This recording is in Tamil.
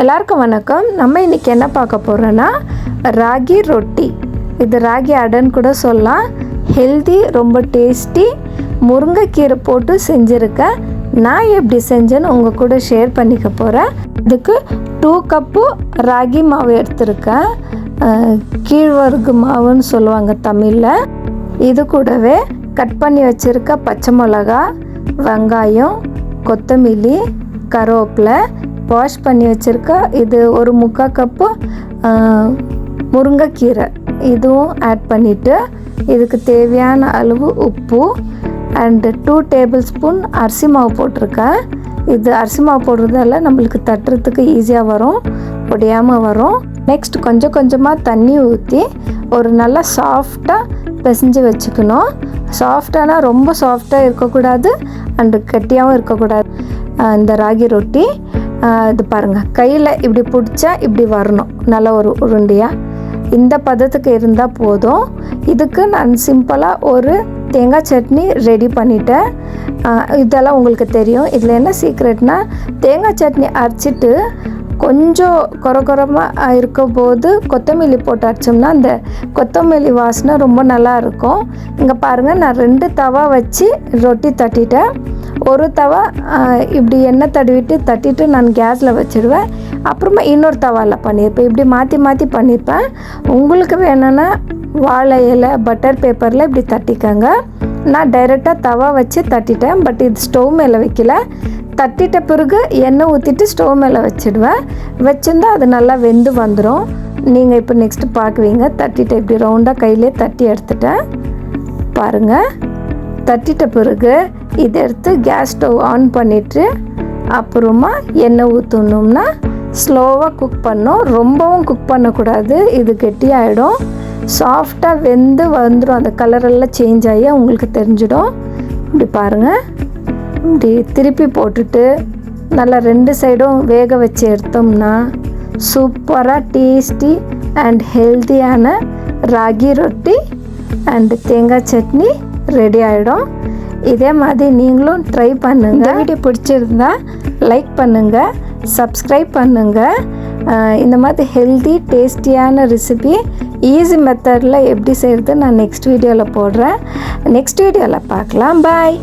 எல்லாருக்கும் வணக்கம். நம்ம இன்றைக்கி என்ன பார்க்க போகிறோன்னா ராகி ரொட்டி. இது ராகி அடைன்னு கூட சொல்லலாம். ஹெல்தி, ரொம்ப டேஸ்டி, முருங்கைக்கீரை போட்டு செஞ்சுருக்கேன். நான் எப்படி செஞ்சேன்னு உங்கள் கூட ஷேர் பண்ணிக்க போகிறேன். இதுக்கு 2 கப்பு ராகி மாவு எடுத்திருக்கேன். கீழ்வரகு மாவுன்னு சொல்லுவாங்க தமிழில். இது கூடவே கட் பண்ணி வச்சுருக்க பச்சை மிளகா, வெங்காயம், கொத்தமல்லி, கருவேப்பிலை, வாஷ் பண்ணி வச்சுருக்க இது ஒரு 3/4 கப்பு முருங்கைக்கீரை இதுவும் ஆட் பண்ணிவிட்டு இதுக்கு தேவையான அளவு உப்பு அண்டு 2 டேபிள் ஸ்பூன் அரிசி மாவு போட்டிருக்கேன். இது அரிசி மாவு போடுறதால நம்மளுக்கு தட்டுறதுக்கு ஈஸியாக வரும், உடையாமல் வரும். நெக்ஸ்ட் கொஞ்சம் கொஞ்சமாக தண்ணி ஊற்றி ஒரு நல்லா சாஃப்டாக பிசைஞ்சு வச்சுக்கணும். சாஃப்டானா ரொம்ப சாஃப்டாக இருக்கக்கூடாது அண்டு கெட்டியாகவும் இருக்கக்கூடாது. இந்த ராகி ரொட்டி இது பாருங்கள், கையில் இப்படி பிடிச்சா இப்படி வரணும், நல்ல ஒரு உருண்டையாக. இந்த பதத்துக்கு இருந்தால் போதும். இதுக்கு நான் சிம்பிளாக ஒரு தேங்காய் சட்னி ரெடி பண்ணிட்டேன். இதெல்லாம் உங்களுக்கு தெரியும். இதில் என்ன சீக்ரெட்னால், தேங்காய் சட்னி அரைச்சிட்டு கொஞ்சம் குறமாக இருக்கும் போது கொத்தமல்லி போட்டு அரைச்சோம்னா அந்த கொத்தமல்லி வாசனை ரொம்ப நல்லா இருக்கும். இங்கே பாருங்கள், நான் 2 தவா வச்சு ரொட்டி தட்டிட்டேன். ஒரு தவா இப்படி எண்ணெய் தட்டிட்டு நான் கேஸில் வச்சுடுவேன். அப்புறமா இன்னொரு தவாவில் பண்ணியிருப்பேன். இப்படி மாற்றி மாற்றி பண்ணியிருப்பேன். உங்களுக்கு வேணும்னா வாழை இலை, பட்டர் பேப்பரில் இப்படி தட்டிக்கங்க. நான் டைரெக்டாக தவா வச்சு தட்டிட்டேன். பட் இது ஸ்டவ் மேலே வைக்கல. தட்டிட்ட பிறகு எண்ணெய் ஊற்றிட்டு ஸ்டவ் மேலே வச்சுடுவேன். வச்சுருந்தா அது நல்லா வெந்து வந்துடும். நீங்கள் இப்போ நெக்ஸ்ட்டு பார்க்குவீங்க. தட்டிட்டு இப்படி ரவுண்டாக கையிலே தட்டி எடுத்துட்டேன். பாருங்கள், தட்டிட்ட பிறகு இதை எடுத்து கேஸ் ஸ்டவ் ஆன் பண்ணிவிட்டு அப்புறமா எண்ணெய் ஊற்றணும்னா ஸ்லோவாக குக் பண்ணோம். ரொம்பவும் குக் பண்ணக்கூடாது, இது கெட்டியாகிடும். சாஃப்டாக வெந்து வந்துடும். அந்த கலரெல்லாம் சேஞ்ச் ஆகி உங்களுக்கு தெரிஞ்சிடும். இப்படி பாருங்கள், இப்படி திருப்பி போட்டுட்டு நல்லா 2 சைடும் வேக வச்சு எடுத்தோம்னா சூப்பராக டேஸ்டி அண்ட் ஹெல்த்தியான ராகி ரொட்டி அண்டு தேங்காய் சட்னி ரெடி ஆகிடும். இதே மாதிரி நீங்களும் ட்ரை பண்ணுங்கள். இந்த வீடியோ பிடிச்சிருந்தா லைக் பண்ணுங்கள், சப்ஸ்கிரைப் பண்ணுங்கள். இந்த மாதிரி ஹெல்தி டேஸ்டியான ரெசிபி ஈஸி மெத்தடில் எப்படி செய்கிறது நான் நெக்ஸ்ட் வீடியோவில் போடுறேன். நெக்ஸ்ட் வீடியோவில் பார்க்கலாம். பாய்.